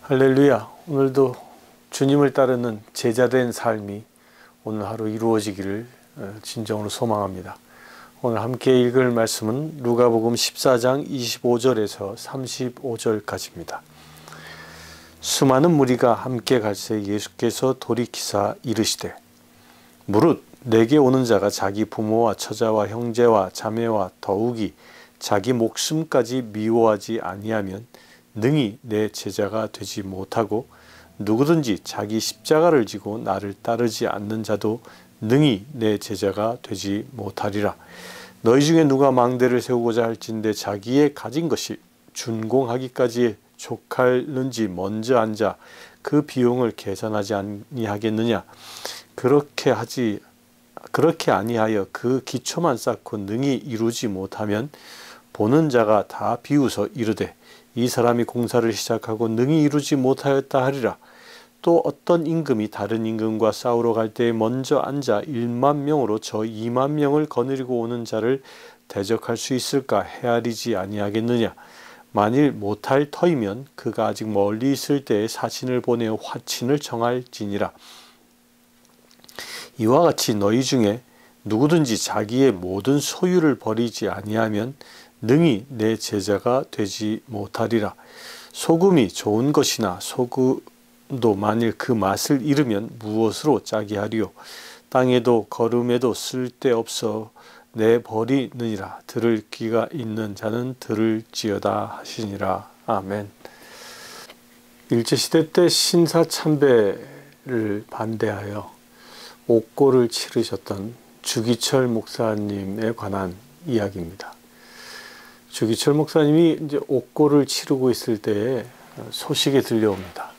할렐루야. 오늘도 주님을 따르는 제자된 삶이 오늘 하루 이루어지기를 진정으로 소망합니다. 오늘 함께 읽을 말씀은 누가복음 14장 25절에서 35절까지입니다. 수많은 무리가 함께 갈새 예수께서 돌이키사 이르시되 무릇 내게 오는 자가 자기 부모와 처자와 형제와 자매와 더욱이 자기 목숨까지 미워하지 아니하면 능히 내 제자가 되지 못하고 누구든지 자기 십자가를 지고 나를 따르지 않는 자도 능히 내 제자가 되지 못하리라. 너희 중에 누가 망대를 세우고자 할진대 자기의 가진 것이 준공하기까지 족할는지 먼저 앉아 그 비용을 계산하지 아니하겠느냐. 그렇게 아니하여 그 기초만 쌓고 능히 이루지 못하면 보는 자가 다 비웃어 이르되 이 사람이 공사를 시작하고 능히 이루지 못하였다 하리라. 또 어떤 임금이 다른 임금과 싸우러 갈 때에 먼저 앉아 1만 명으로 저 2만 명을 거느리고 오는 자를 대적할 수 있을까 헤아리지 아니하겠느냐. 만일 못할 터이면 그가 아직 멀리 있을 때에 사신을 보내어 화친을 정할지니라. 이와 같이 너희 중에 누구든지 자기의 모든 소유를 버리지 아니하면 능히 내 제자가 되지 못하리라. 소금이 좋은 것이나 소금도 만일 그 맛을 잃으면 무엇으로 짜게 하리요. 땅에도 거름에도 쓸데없어 내버리느니라. 들을 귀가 있는 자는 들을지어다 하시니라. 아멘. 일제시대 때 신사참배를 반대하여 옥고를 치르셨던 주기철 목사님에 관한 이야기입니다. 주기철 목사님이 이제 옥고를 치르고 있을 때에 소식이 들려옵니다.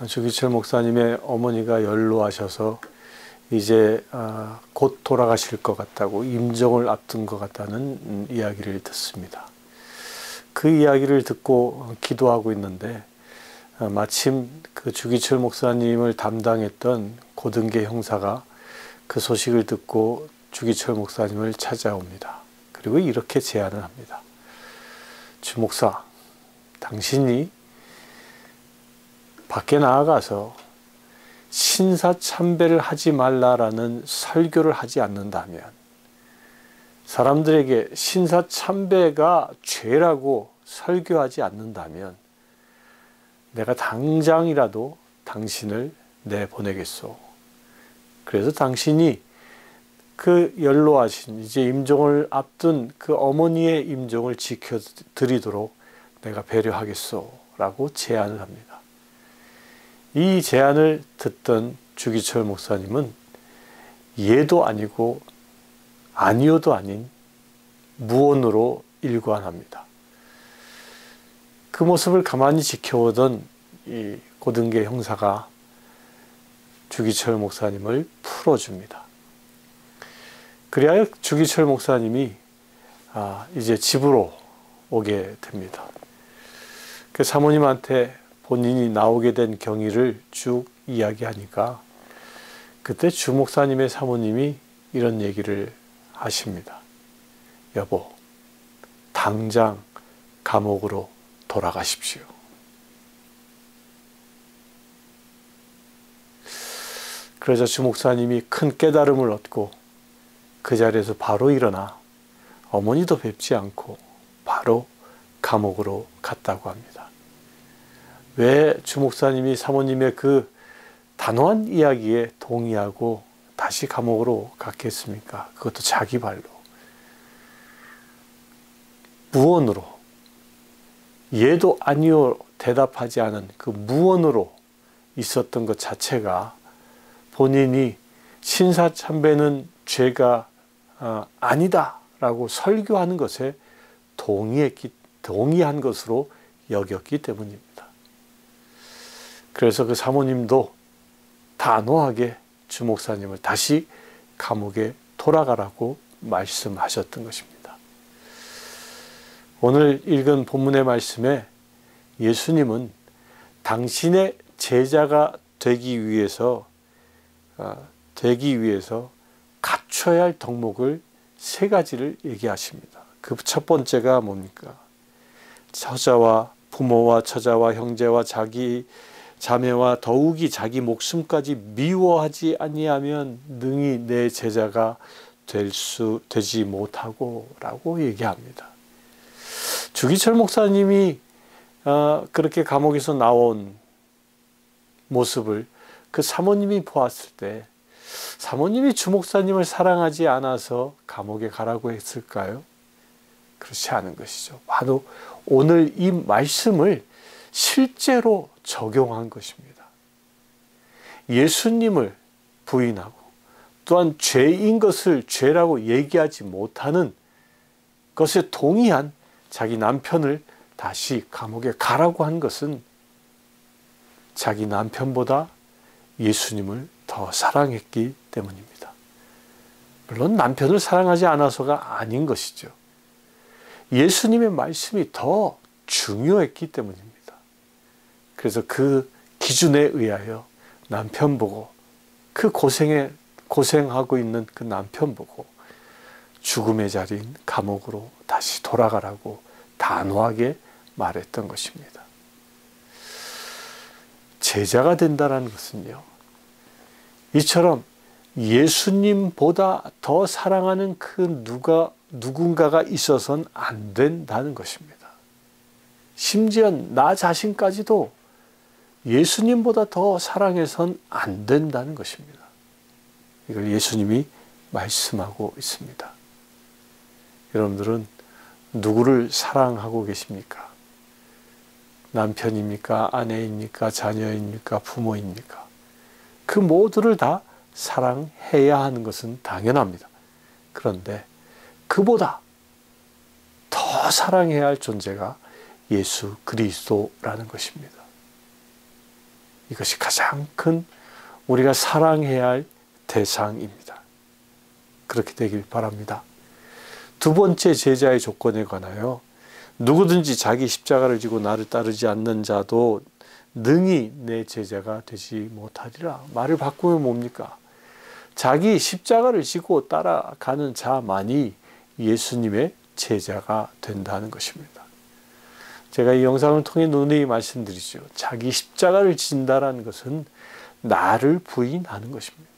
주기철 목사님의 어머니가 연로하셔서 이제 곧 돌아가실 것 같다고 임종을 앞둔 것 같다는 이야기를 듣습니다. 그 이야기를 듣고 기도하고 있는데 마침 그 주기철 목사님을 담당했던 고등계 형사가 그 소식을 듣고 주기철 목사님을 찾아옵니다. 그리고 이렇게 제안을 합니다. 주 목사, 당신이 밖에 나아가서 신사참배를 하지 말라라는 설교를 하지 않는다면, 사람들에게 신사참배가 죄라고 설교하지 않는다면 내가 당장이라도 당신을 내보내겠소. 그래서 당신이 그 연로하신 이제 임종을 앞둔 그 어머니의 임종을 지켜드리도록 내가 배려하겠소 라고 제안을 합니다. 이 제안을 듣던 주기철 목사님은 예도 아니고 아니오도 아닌 무언으로 일관합니다. 그 모습을 가만히 지켜오던 이 고등계 형사가 주기철 목사님을 풀어줍니다. 그래야 주기철 목사님이 이제 집으로 오게 됩니다. 그 사모님한테 본인이 나오게 된 경위를 쭉 이야기하니까 그때 주 목사님의 사모님이 이런 얘기를 하십니다. 여보, 당장 감옥으로 돌아가십시오. 그러자 주 목사님이 큰 깨달음을 얻고 그 자리에서 바로 일어나 어머니도 뵙지 않고 바로 감옥으로 갔다고 합니다. 왜 주 목사님이 사모님의 그 단호한 이야기에 동의하고 다시 감옥으로 갔겠습니까? 그것도 자기 발로. 무언으로, 예도 아니요 대답하지 않은 그 무언으로 있었던 것 자체가 본인이 신사참배는 죄가 아니다 라고 설교하는 것에 동의한 것으로 여겼기 때문입니다. 그래서 그 사모님도 단호하게 주 목사님을 다시 감옥에 돌아가라고 말씀하셨던 것입니다. 오늘 읽은 본문의 말씀에 예수님은 당신의 제자가 되기 위해서 갖춰야 할 덕목을 세 가지를 얘기하십니다. 그 첫 번째가 뭡니까? 처자와 부모와 처자와 형제와 자기 자매와 더욱이 자기 목숨까지 미워하지 아니하면 능히 내 제자가 되지 못하고 라고 얘기합니다. 주기철 목사님이 그렇게 감옥에서 나온 모습을 그 사모님이 보았을 때 사모님이 주목사님을 사랑하지 않아서 감옥에 가라고 했을까요? 그렇지 않은 것이죠. 바로 오늘 이 말씀을 실제로 적용한 것입니다. 예수님을 부인하고 또한 죄인 것을 죄라고 얘기하지 못하는 것에 동의한 자기 남편을 다시 감옥에 가라고 한 것은 자기 남편보다 예수님을 더 사랑했기 때문입니다. 물론 남편을 사랑하지 않아서가 아닌 것이죠. 예수님의 말씀이 더 중요했기 때문입니다. 그래서 그 기준에 의하여 남편 보고 그 고생하고 있는 그 남편 보고 죽음의 자리인 감옥으로 다시 돌아가라고 단호하게 말했던 것입니다. 제자가 된다는 것은요, 이처럼 예수님보다 더 사랑하는 그 누군가가 있어서는 안 된다는 것입니다. 심지어 나 자신까지도 예수님보다 더 사랑해서는 안 된다는 것입니다. 이걸 예수님이 말씀하고 있습니다. 여러분들은 누구를 사랑하고 계십니까? 남편입니까? 아내입니까? 자녀입니까? 부모입니까? 그 모두를 다 사랑해야 하는 것은 당연합니다. 그런데 그보다 더 사랑해야 할 존재가 예수 그리스도라는 것입니다. 이것이 가장 큰 우리가 사랑해야 할 대상입니다. 그렇게 되길 바랍니다. 두 번째 제자의 조건에 관하여 누구든지 자기 십자가를 지고 나를 따르지 않는 자도 능히 내 제자가 되지 못하리라. 말을 바꾸면 뭡니까? 자기 십자가를 지고 따라가는 자만이 예수님의 제자가 된다는 것입니다. 제가 이 영상을 통해 누누이 말씀드리죠. 자기 십자가를 진다라는 것은 나를 부인하는 것입니다.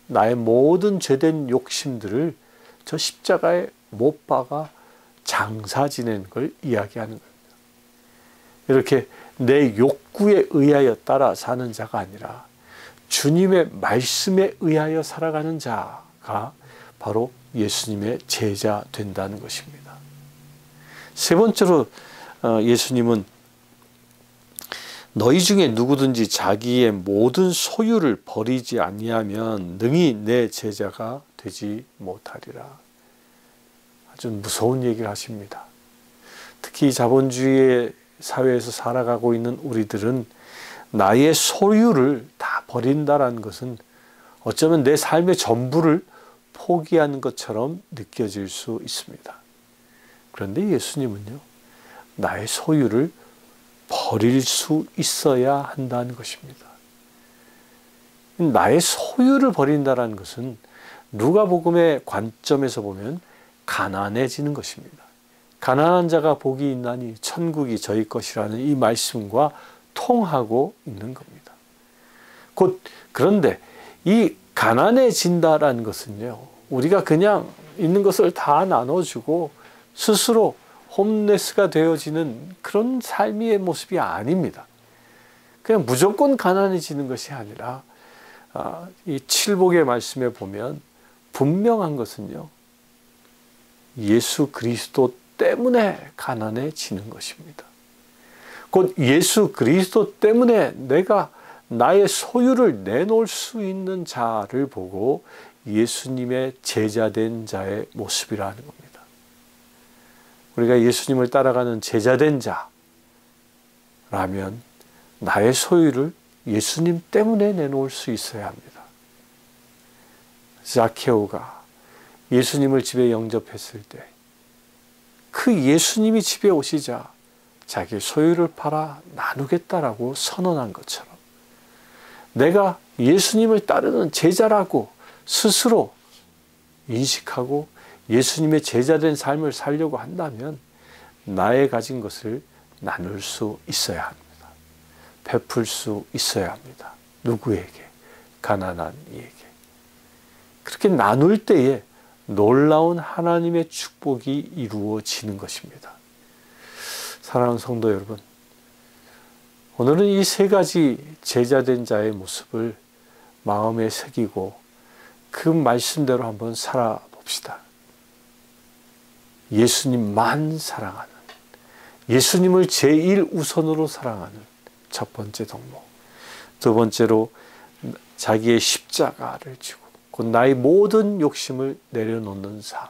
나의 모든 죄된 욕심들을 저 십자가에 못 박아 장사 지내는 걸 이야기하는 겁니다. 이렇게 내 욕구에 의하여 따라 사는 자가 아니라 주님의 말씀에 의하여 살아가는 자가 바로 예수님의 제자 된다는 것입니다. 세 번째로 예수님은 너희 중에 누구든지 자기의 모든 소유를 버리지 아니하면 능히 내 제자가 되지 못하리라. 아주 무서운 얘기를 하십니다. 특히 자본주의 사회에서 살아가고 있는 우리들은 나의 소유를 다 버린다는 것은 어쩌면 내 삶의 전부를 포기하는 것처럼 느껴질 수 있습니다. 그런데 예수님은요, 나의 소유를 버릴 수 있어야 한다는 것입니다. 나의 소유를 버린다는 것은 누가복음의 관점에서 보면 가난해지는 것입니다. 가난한 자가 복이 있나니 천국이 저희 것이라는 이 말씀과 통하고 있는 겁니다. 그런데 이 가난해진다라는 것은요, 우리가 그냥 있는 것을 다 나눠주고 스스로 홈레스가 되어지는 그런 삶의 모습이 아닙니다. 그냥 무조건 가난해지는 것이 아니라 이 칠복의 말씀에 보면 분명한 것은요, 예수 그리스도 때문에 가난해지는 것입니다. 곧 예수 그리스도 때문에 내가 나의 소유를 내놓을 수 있는 자를 보고 예수님의 제자된 자의 모습이라는 겁니다. 우리가 예수님을 따라가는 제자된 자라면 나의 소유를 예수님 때문에 내놓을 수 있어야 합니다. 자케오가 예수님을 집에 영접했을 때 그 예수님이 집에 오시자 자기 소유를 팔아 나누겠다라고 선언한 것처럼 내가 예수님을 따르는 제자라고 스스로 인식하고 예수님의 제자된 삶을 살려고 한다면 나의 가진 것을 나눌 수 있어야 합니다. 베풀 수 있어야 합니다. 누구에게? 가난한 이에게. 그렇게 나눌 때에 놀라운 하나님의 축복이 이루어지는 것입니다. 사랑하는 성도 여러분, 오늘은 이 세 가지 제자된 자의 모습을 마음에 새기고 그 말씀대로 한번 살아봅시다. 예수님만 사랑하는, 예수님을 제1우선으로 사랑하는 첫 번째 덕목. 두 번째로 자기의 십자가를 지고 곧 나의 모든 욕심을 내려놓는 삶.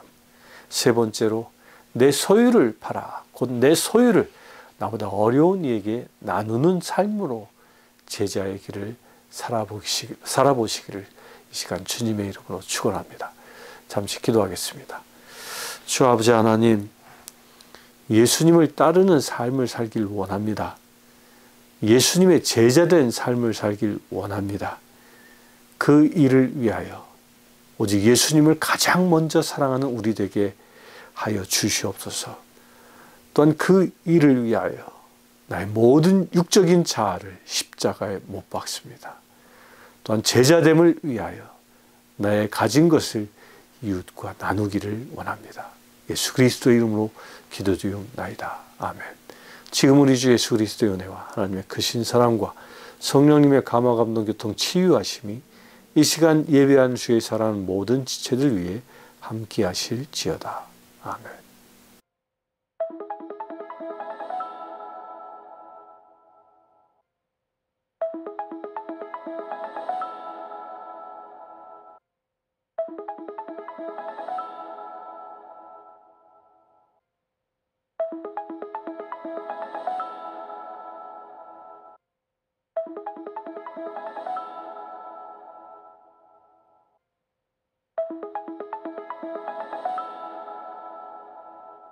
세 번째로 내 소유를 팔아 곧 내 소유를 나보다 어려운 이에게 나누는 삶으로 제자의 길을 살아보시기를 이 시간 주님의 이름으로 축원합니다. 잠시 기도하겠습니다. 주 아버지 하나님, 예수님을 따르는 삶을 살길 원합니다. 예수님의 제자된 삶을 살길 원합니다. 그 일을 위하여 오직 예수님을 가장 먼저 사랑하는 우리 되게 하여 주시옵소서. 또한 그 일을 위하여 나의 모든 육적인 자아를 십자가에 못 박습니다. 또한 제자됨을 위하여 나의 가진 것을 이웃과 나누기를 원합니다. 예수 그리스도의 이름으로 기도드리옵나이다. 아멘. 지금 우리 주 예수 그리스도의 은혜와 하나님의 크신 사랑과 성령님의 감화 감동 교통 치유하심이 이 시간 예배하는 주의 사랑하는 모든 지체들 위해 함께 하실지어다. 아멘.